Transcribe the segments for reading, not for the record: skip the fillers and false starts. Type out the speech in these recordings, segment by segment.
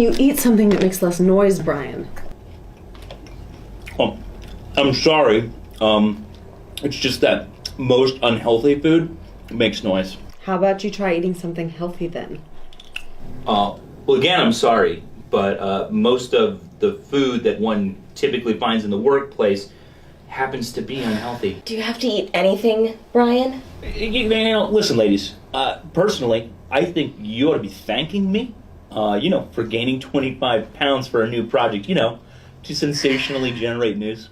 you eat something that makes less noise, Brian? Oh, I'm sorry. It's just that most unhealthy food makes noise. How about you try eating something healthy then? Well, again, I'm sorry, but most of the food that one typically finds in the workplace happens to be unhealthy. Do you have to eat anything, Brian? Listen, ladies. Personally, I think you ought to be thanking me, for gaining 25 pounds for a new project, to sensationally generate news.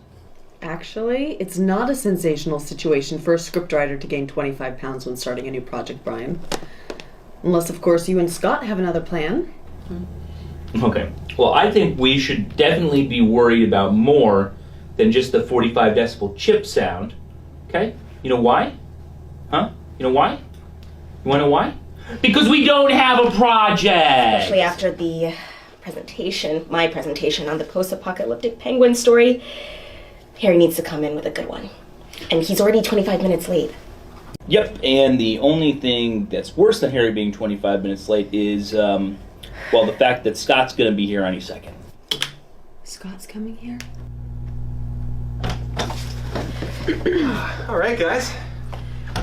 Actually, it's not a sensational situation for a scriptwriter to gain 25 pounds when starting a new project, Brian. Unless, of course, you and Scott have another plan. Okay. Well, I think we should definitely be worried about more than just the 45 decibel chip sound. Okay? You know why? Huh? You know why? You wanna know why? Because we don't have a project! Especially after the my presentation on the post-apocalyptic penguin story, Harry needs to come in with a good one. And he's already 25 minutes late. Yep, and the only thing that's worse than Harry being 25 minutes late is, the fact that Scott's gonna be here any second. Scott's coming here? All right, guys.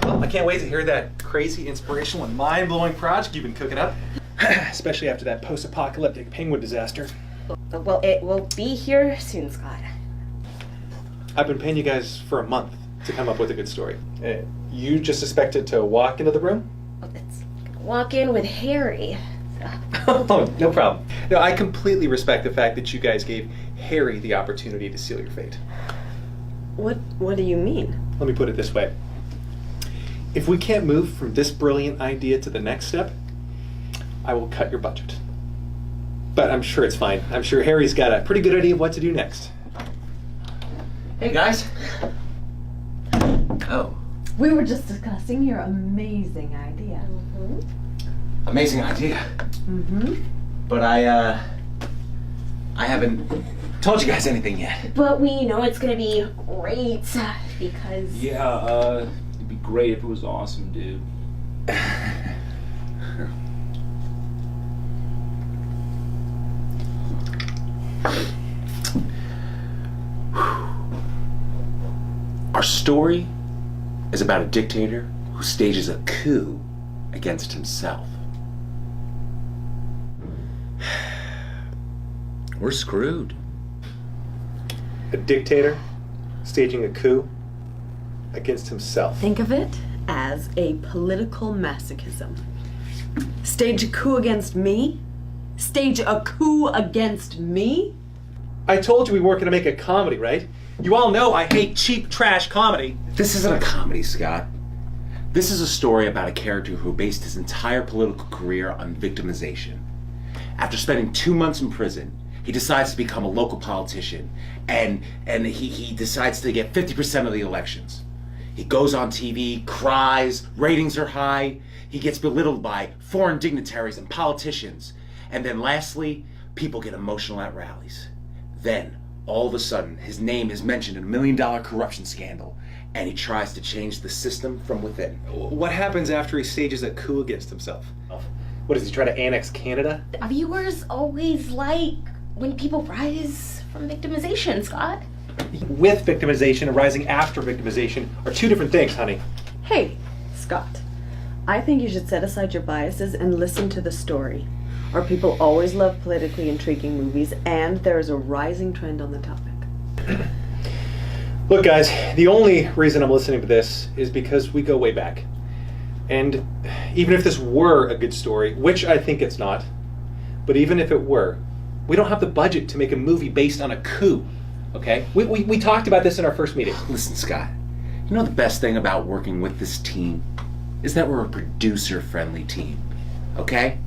Well, I can't wait to hear that crazy, inspirational, and mind-blowing project you've been cooking up. Especially after that post-apocalyptic penguin disaster. Well, it will be here soon, Scott. I've been paying you guys for a month to come up with a good story. You just expected to walk into the room? Oh, let's walk in with Harry. Oh, no problem. No, I completely respect the fact that you guys gave Harry the opportunity to seal your fate. What do you mean? Let me put it this way. If we can't move from this brilliant idea to the next step, I will cut your budget. But I'm sure it's fine. I'm sure Harry's got a pretty good idea of what to do next. Hey guys. Oh. We were just discussing your amazing idea. Mm-hmm. Amazing idea. Mm-hmm. But I haven't told you guys anything yet. But we know it's gonna be great because... Yeah, it'd be great if it was awesome, dude. Our story is about a dictator who stages a coup against himself. We're screwed. A dictator staging a coup against himself. Think of it as a political masochism. Stage a coup against me? Stage a coup against me? I told you we weren't going to make a comedy, right? You all know I hate cheap trash comedy. This isn't a comedy, Scott. This is a story about a character who based his entire political career on victimization. After spending 2 months in prison, he decides to become a local politician, and he decides to get 50% of the elections. He goes on TV, cries, ratings are high, he gets belittled by foreign dignitaries and politicians, and then lastly, people get emotional at rallies. Then, all of a sudden, his name is mentioned in a $1 million corruption scandal, and he tries to change the system from within. What happens after he stages a coup against himself? What, does he try to annex Canada? Viewers always like when people rise from victimization, Scott. With victimization and rising after victimization are two different things, honey. Hey, Scott. I think you should set aside your biases and listen to the story. Our people always love politically intriguing movies, and there is a rising trend on the topic. Look, guys, the only reason I'm listening to this is because we go way back. And even if this were a good story, which I think it's not, but even if it were, we don't have the budget to make a movie based on a coup, okay? We talked about this in our first meeting. Listen, Scott, you know the best thing about working with this team is that we're a producer-friendly team, okay?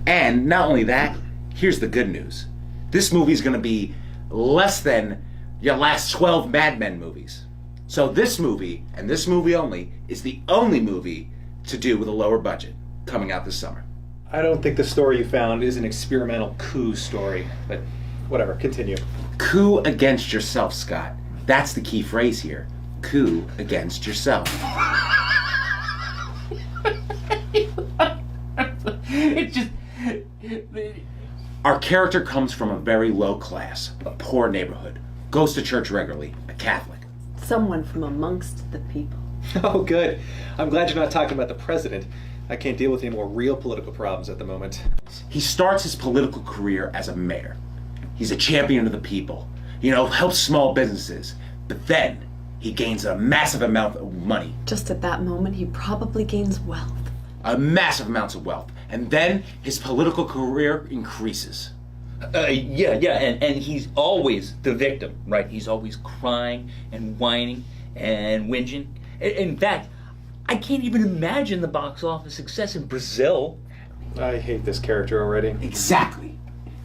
And not only that, here's the good news. This movie's gonna be less than your last 12 Mad Men movies. So this movie, and this movie only, is the only movie to do with a lower budget coming out this summer. I don't think the story you found is an experimental coup story, but whatever, continue. Coup against yourself, Scott. That's the key phrase here. Coup against yourself. It's just... Our character comes from a very low class, a poor neighborhood, goes to church regularly, a Catholic. Someone from amongst the people. Oh, good. I'm glad you're not talking about the president. I can't deal with any more real political problems at the moment. He starts his political career as a mayor. He's a champion of the people, helps small businesses. But then he gains a massive amount of money. Just at that moment, he probably gains wealth. A massive amounts of wealth. And then his political career increases. And he's always the victim, right? He's always crying and whining and whinging. In fact, I can't even imagine the box office success in Brazil. I hate this character already. Exactly.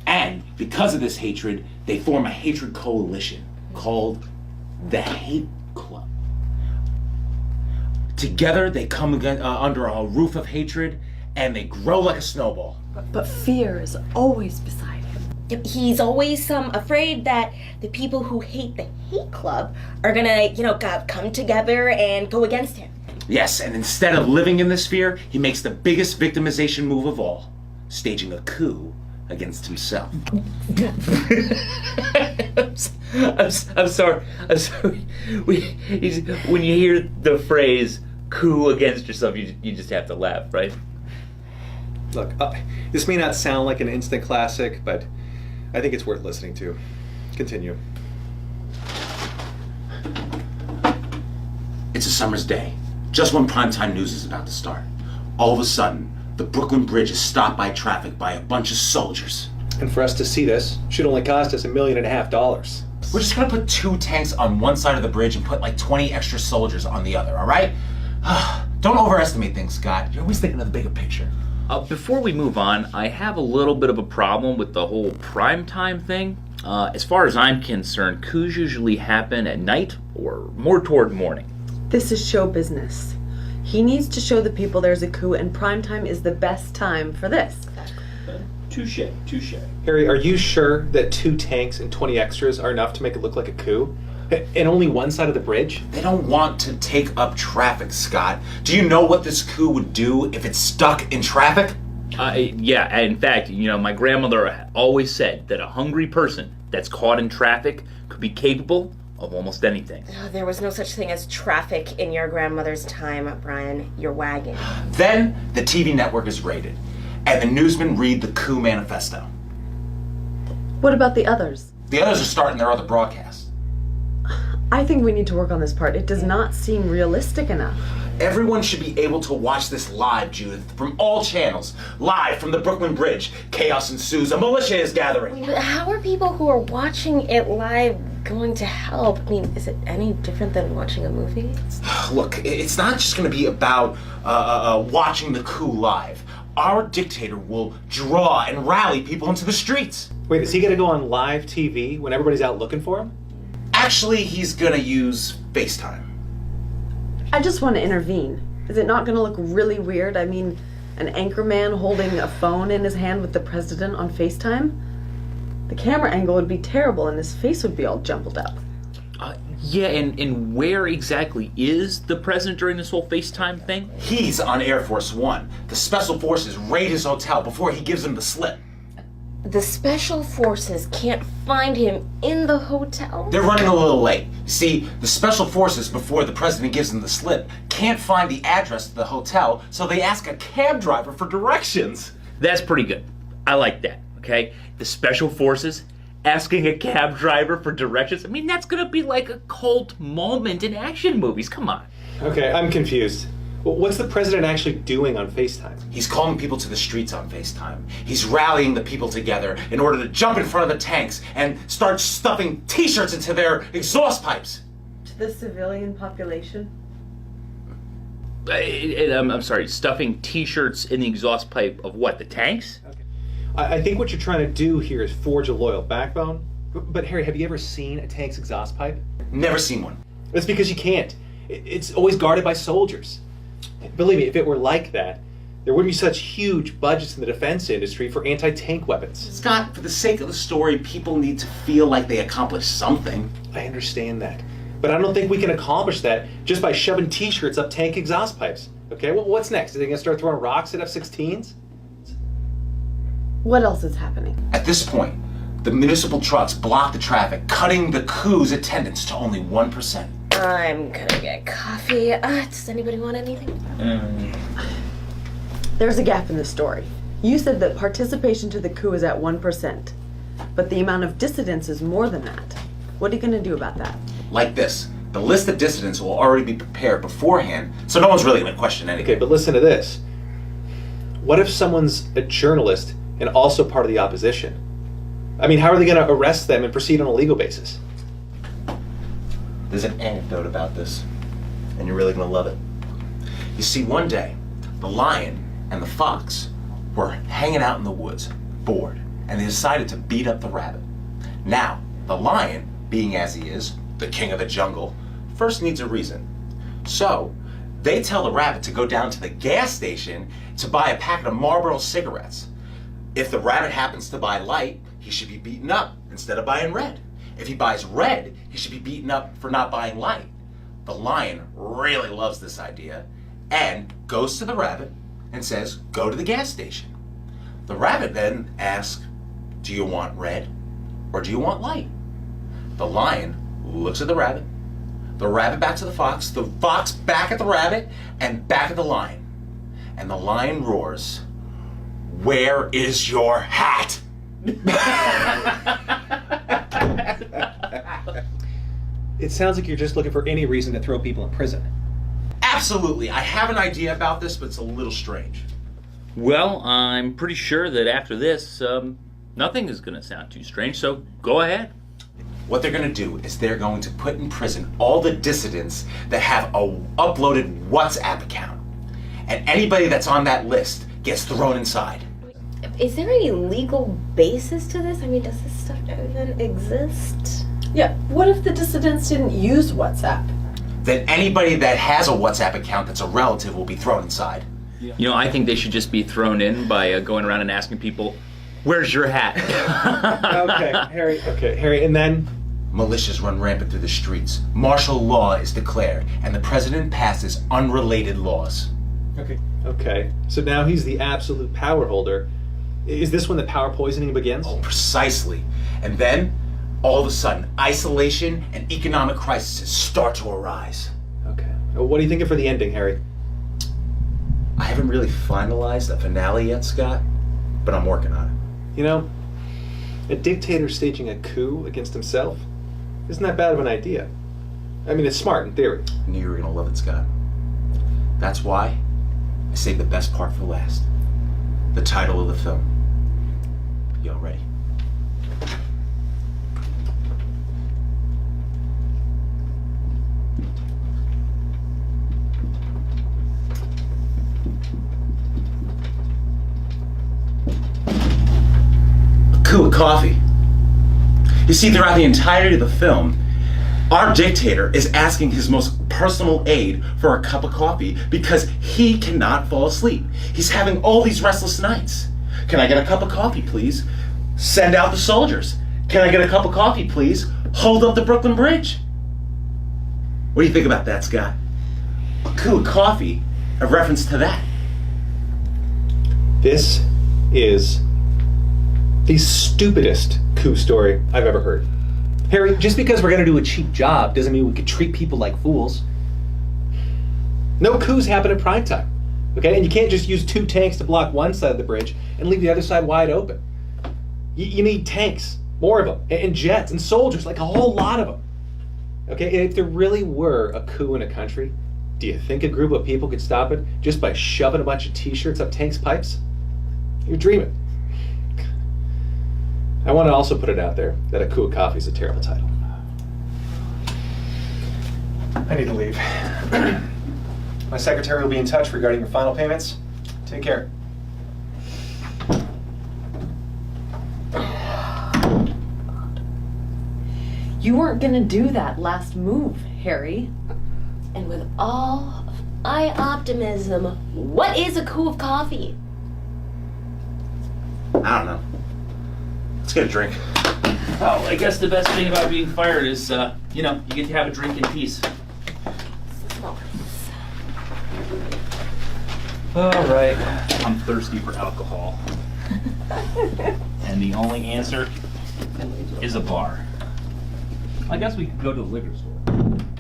And because of this hatred, they form a hatred coalition called the Hate Club. Together, they come under a roof of hatred, and they grow like a snowball. But fear is always beside him. Yep, he's always afraid that the people who hate the hate club are gonna, come together and go against him. Yes, and instead of living in this fear, he makes the biggest victimization move of all, staging a coup against himself. I'm sorry. When you hear the phrase "coup against yourself," you just have to laugh, right? Look, this may not sound like an instant classic, but I think it's worth listening to. Continue. It's a summer's day, just when primetime news is about to start. All of a sudden, the Brooklyn Bridge is stopped by traffic by a bunch of soldiers. And for us to see this, should only cost us $1.5 million. We're just gonna put 2 tanks on one side of the bridge and put like 20 extra soldiers on the other, all right? Don't overestimate things, Scott. You're always thinking of the bigger picture. Before we move on, I have a little bit of a problem with the whole primetime thing. As far as I'm concerned, coups usually happen at night or more toward morning. This is show business. He needs to show the people there's a coup, and primetime is the best time for this. Touche. Harry, are you sure that 2 tanks and 20 extras are enough to make it look like a coup? And only one side of the bridge? They don't want to take up traffic, Scott. Do you know what this coup would do if it's stuck in traffic? Yeah, in fact, my grandmother always said that a hungry person that's caught in traffic could be capable of almost anything. Oh, there was no such thing as traffic in your grandmother's time, Brian. Your wagon. Then the TV network is raided, and the newsmen read the coup manifesto. What about the others? The others are starting their other broadcasts. I think we need to work on this part. It does not seem realistic enough. Everyone should be able to watch this live, Judith, from all channels. Live from the Brooklyn Bridge. Chaos ensues. A militia is gathering. But how are people who are watching it live going to help? I mean, is it any different than watching a movie? Look, it's not just going to be about watching the coup live. Our dictator will draw and rally people into the streets. Wait, is he going to go on live TV when everybody's out looking for him? Actually, he's going to use FaceTime. I just want to intervene. Is it not going to look really weird? I mean, an anchorman holding a phone in his hand with the president on FaceTime? The camera angle would be terrible and his face would be all jumbled up. Yeah, and where exactly is the president during this whole FaceTime thing? He's on Air Force One. The special forces raid his hotel before he gives them the slip. The special forces can't find him in the hotel? They're running a little late. You see, the special forces, before the president gives them the slip, can't find the address to the hotel, so they ask a cab driver for directions. That's pretty good. I like that, okay? The special forces asking a cab driver for directions. I mean, that's gonna be like a cult moment in action movies. Come on. Okay, I'm confused. What's the president actually doing on FaceTime? He's calling people to the streets on FaceTime. He's rallying the people together in order to jump in front of the tanks and start stuffing t-shirts into their exhaust pipes. To the civilian population? I'm sorry, stuffing t-shirts in the exhaust pipe of what, the tanks? Okay. I think what you're trying to do here is forge a loyal backbone. But Harry, have you ever seen a tank's exhaust pipe? Never seen one. That's because you can't. It's always guarded by soldiers. Believe me, if it were like that, there wouldn't be such huge budgets in the defense industry for anti-tank weapons. Scott, for the sake of the story, people need to feel like they accomplished something. I understand that. But I don't think we can accomplish that just by shoving t-shirts up tank exhaust pipes. Okay, well, what's next? Are they going to start throwing rocks at F-16s? What else is happening? At this point, the municipal trucks block the traffic, cutting the Coup's attendance to only 1%. I'm gonna get coffee. Does anybody want anything? There's a gap in the story. You said that participation to the coup is at 1%, but the amount of dissidents is more than that. What are you going to do about that? Like this, the list of dissidents will already be prepared beforehand, so no one's really going to question anything. Okay, but listen to this. What if someone's a journalist and also part of the opposition? I mean, how are they going to arrest them and proceed on a legal basis? There's an anecdote about this, and you're really going to love it. You see, one day, the lion and the fox were hanging out in the woods, bored, and they decided to beat up the rabbit. Now, the lion, being as he is, the king of the jungle, first needs a reason. So, they tell the rabbit to go down to the gas station to buy a packet of Marlboro cigarettes. If the rabbit happens to buy light, he should be beaten up instead of buying red. If he buys red, he should be beaten up for not buying light. The lion really loves this idea and goes to the rabbit and says, go to the gas station. The rabbit then asks, do you want red or do you want light? The lion looks at the rabbit back to the fox back at the rabbit, and back at the lion. And the lion roars, where is your hat? It sounds like you're just looking for any reason to throw people in prison. Absolutely. I have an idea about this, but it's a little strange. Well, I'm pretty sure that after this, nothing is going to sound too strange, so go ahead. What they're going to do is they're going to put in prison all the dissidents that have a uploaded WhatsApp account. And anybody that's on that list gets thrown inside. Is there any legal basis to this? I mean, does this stuff even exist? Yeah, what if the dissidents didn't use WhatsApp? Then anybody that has a WhatsApp account that's a relative will be thrown inside. You know, I think they should just be thrown in by going around and asking people, where's your hat? Okay, Harry, and then? Militias run rampant through the streets. Martial law is declared, and the president passes unrelated laws. Okay. So now he's the absolute power holder. Is this when the power poisoning begins? Oh, precisely. And then, all of a sudden, isolation and economic crises start to arise. Okay. What are you thinking for the ending, Harry? I haven't really finalized a finale yet, Scott, but I'm working on it. You know, a dictator staging a coup against himself isn't that bad of an idea. I mean, it's smart in theory. I knew you were going to love it, Scott. That's why I saved the best part for last. The title of the film. Y'all ready? A coup of coffee. You see, throughout the entirety of the film, our dictator is asking his most personal aide for a cup of coffee because he cannot fall asleep. He's having all these restless nights. Can I get a cup of coffee, please? Send out the soldiers. Can I get a cup of coffee, please? Hold up the Brooklyn Bridge. What do you think about that, Scott? A coup of coffee, a reference to that. This is the stupidest coup story I've ever heard. Harry, just because we're going to do a cheap job doesn't mean we could treat people like fools. No coups happen at prime time, okay? And you can't just use 2 tanks to block one side of the bridge and leave the other side wide open. You need tanks, more of them, and jets, and soldiers, like a whole lot of them. Okay, and if there really were a coup in a country, do you think a group of people could stop it just by shoving a bunch of t-shirts up tanks' pipes? You're dreaming. I want to also put it out there that A Coup of Coffee is a terrible title. I need to leave. My secretary will be in touch regarding your final payments. Take care. You weren't gonna do that last move, Harry. And with all of my optimism, what is a coup of coffee? I don't know. Let's get a drink. Well, I guess the best thing about being fired is, you get to have a drink in peace. All right. I'm thirsty for alcohol. And the only answer is a bar. I guess we could go to the liquor store.